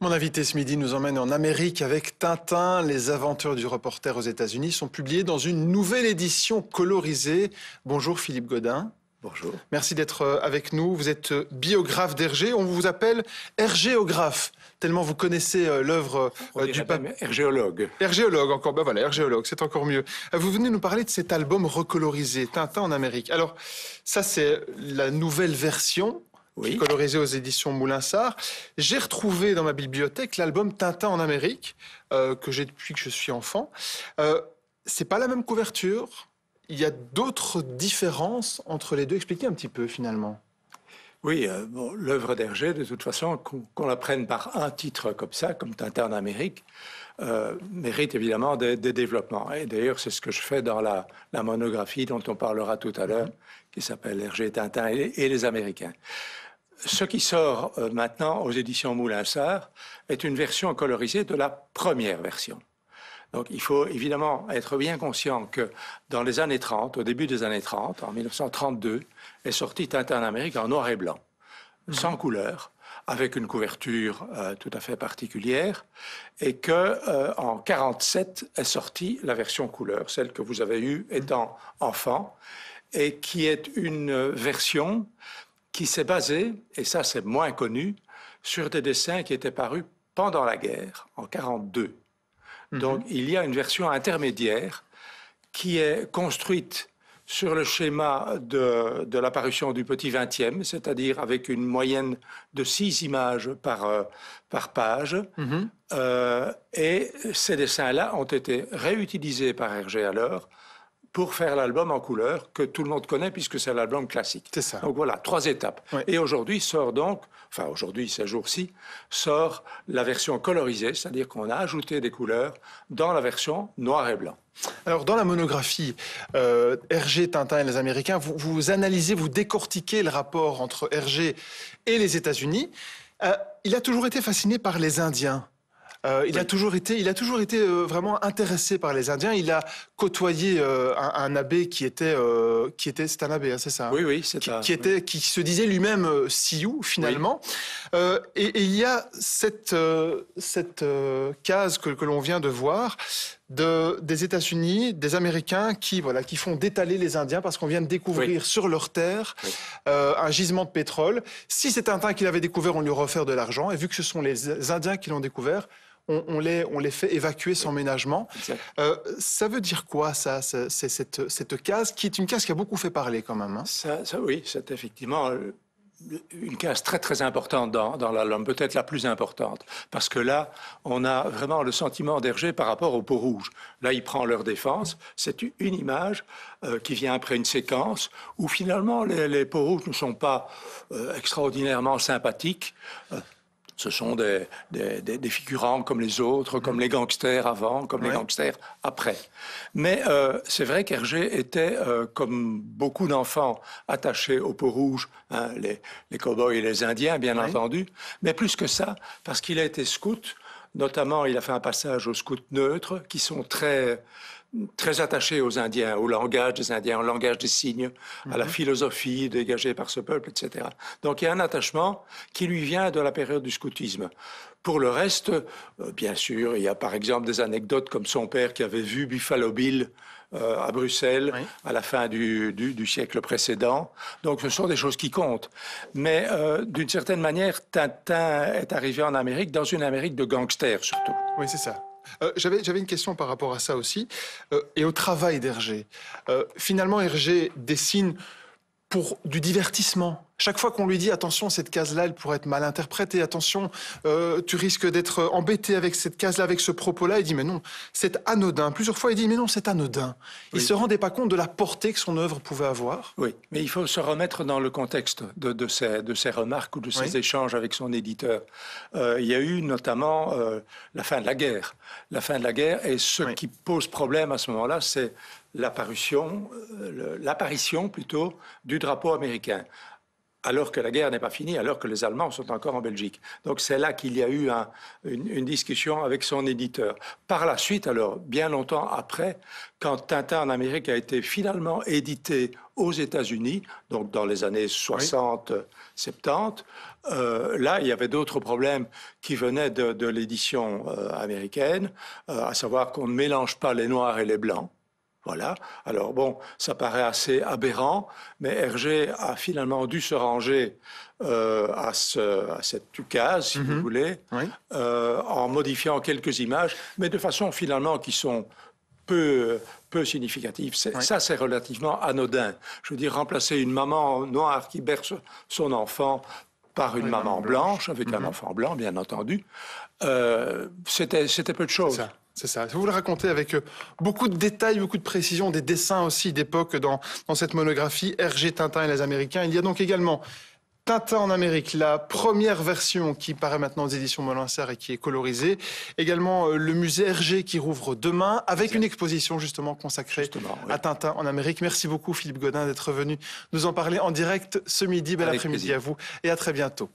Mon invité ce midi nous emmène en Amérique avec Tintin. Les aventures du reporter aux États-Unis sont publiées dans une nouvelle édition colorisée. Bonjour Philippe Godin. Bonjour. Merci d'être avec nous. Vous êtes biographe d'Hergé. On vous appelle hergéographe, tellement vous connaissez l'œuvre du pape. Hergéologue. Hergéologue, encore. Ben voilà, hergéologue, c'est encore mieux. Vous venez nous parler de cet album recolorisé, Tintin en Amérique. Alors, ça, c'est la nouvelle version. Oui. Colorisé aux éditions Moulinsart. J'ai retrouvé dans ma bibliothèque l'album Tintin en Amérique, que j'ai depuis que je suis enfant. C'est pas la même couverture. Il y a d'autres différences entre les deux. Expliquez un petit peu, finalement. Oui, l'œuvre d'Hergé, de toute façon, qu'on la prenne par un titre comme ça, comme Tintin en Amérique, mérite évidemment des développements. Et d'ailleurs, c'est ce que je fais dans la monographie dont on parlera tout à l'heure, qui s'appelle Hergé, Tintin et les Américains. Ce qui sort maintenant aux éditions Moulinsart est une version colorisée de la première version. Donc il faut évidemment être bien conscient que dans les années 30, au début des années 30, en 1932, est sorti Tintin en Amérique en noir et blanc, sans couleur, avec une couverture tout à fait particulière, et que en 47 est sortie la version couleur, celle que vous avez eue étant enfant, et qui est une version qui s'est basée, et ça c'est moins connu, sur des dessins qui étaient parus pendant la guerre, en 42. Donc il y a une version intermédiaire qui est construite sur le schéma de l'apparition du petit 20e, c'est-à-dire avec une moyenne de 6 images par page. Et ces dessins-là ont été réutilisés par Hergé alors pour faire l'album en couleur que tout le monde connaît puisque c'est l'album classique. C'est ça. Donc voilà, 3 étapes. Ouais. Et aujourd'hui sort donc, enfin aujourd'hui, ces jours-ci, sort la version colorisée, c'est-à-dire qu'on a ajouté des couleurs dans la version noir et blanc. Alors, dans la monographie Hergé, Tintin et les Américains, vous analysez, vous décortiquez le rapport entre Hergé et les États-Unis. Il a toujours été fasciné par les Indiens. Il a toujours été vraiment intéressé par les Indiens. Il a côtoyé un abbé qui était, c'est un abbé, hein, c'est ça. Oui, oui, c'est ça. Qui se disait lui-même Sioux finalement. Oui. Et il y a cette case que l'on vient de voir des États-Unis, des Américains qui font détaler les Indiens parce qu'on vient de découvrir sur leur terre un gisement de pétrole. Si c'est Tintin qui l'avait découvert, on lui offert de l'argent. Et vu que ce sont les Indiens qui l'ont découvert, on les fait évacuer sans ménagement. Ça veut dire quoi, ça, c'est cette case, qui est une case qui a beaucoup fait parler quand même, hein. Oui, c'est effectivement une case très très importante dans l'album, peut-être la plus importante, parce que là, on a vraiment le sentiment d'Hergé par rapport aux peaux-rouges. Là, il prend leur défense, c'est une image qui vient après une séquence où finalement les peaux-rouges ne sont pas extraordinairement sympathiques. Ce sont des figurants comme les autres, comme les gangsters avant, comme les gangsters après. Mais c'est vrai qu'Hergé était, comme beaucoup d'enfants, attaché aux peaux rouges, hein, les cow-boys et les Indiens, bien entendu. Mais plus que ça, parce qu'il a été scout, notamment il a fait un passage aux scouts neutres, qui sont très attachés aux Indiens, au langage des Indiens, au langage des signes, à la philosophie dégagée par ce peuple, etc. Donc il y a un attachement qui lui vient de la période du scoutisme. Pour le reste, bien sûr, il y a par exemple des anecdotes comme son père qui avait vu Buffalo Bill à Bruxelles à la fin du siècle précédent. Donc ce sont des choses qui comptent. Mais d'une certaine manière, Tintin est arrivé en Amérique, dans une Amérique de gangsters surtout. Oui, c'est ça. J'avais une question par rapport à ça aussi, et au travail d'Hergé. Finalement, Hergé dessine pour du divertissement. Chaque fois qu'on lui dit « Attention, cette case-là, elle pourrait être mal interprétée. Attention, tu risques d'être embêté avec cette case-là, avec ce propos-là. » Il dit « Mais non, c'est anodin. » Plusieurs fois, il dit « Mais non, c'est anodin. » Il ne se rendait pas compte de la portée que son œuvre pouvait avoir. Oui, mais il faut se remettre dans le contexte de ces remarques ou de ces échanges avec son éditeur. Il y a eu notamment la fin de la guerre. La fin de la guerre, et ce qui pose problème à ce moment-là, c'est l'apparition plutôt du drapeau américain. alors que la guerre n'est pas finie, alors que les Allemands sont encore en Belgique. Donc c'est là qu'il y a eu une discussion avec son éditeur. Par la suite, alors, bien longtemps après, quand Tintin en Amérique a été finalement édité aux États-Unis, donc dans les années 60, 70, là, il y avait d'autres problèmes qui venaient de l'édition américaine, à savoir qu'on ne mélange pas les noirs et les blancs. Voilà. Alors bon, ça paraît assez aberrant, mais Hergé a finalement dû se ranger à cette ukase, si vous voulez, en modifiant quelques images, mais de façon finalement qui sont peu significatives. Ça, c'est relativement anodin. Je veux dire, remplacer une maman noire qui berce son enfant par une maman blanche, avec un enfant blanc, bien entendu, c'était peu de choses. C'est ça. Vous le racontez avec beaucoup de détails, beaucoup de précision, des dessins aussi d'époque dans cette monographie Hergé, Tintin et les Américains. Il y a donc également Tintin en Amérique, la première version qui paraît maintenant aux éditions Molincer et qui est colorisée. Également le musée Hergé qui rouvre demain avec une exposition justement consacrée à Tintin en Amérique. Merci beaucoup Philippe Godin d'être venu nous en parler en direct ce midi. Bel après-midi à vous et à très bientôt.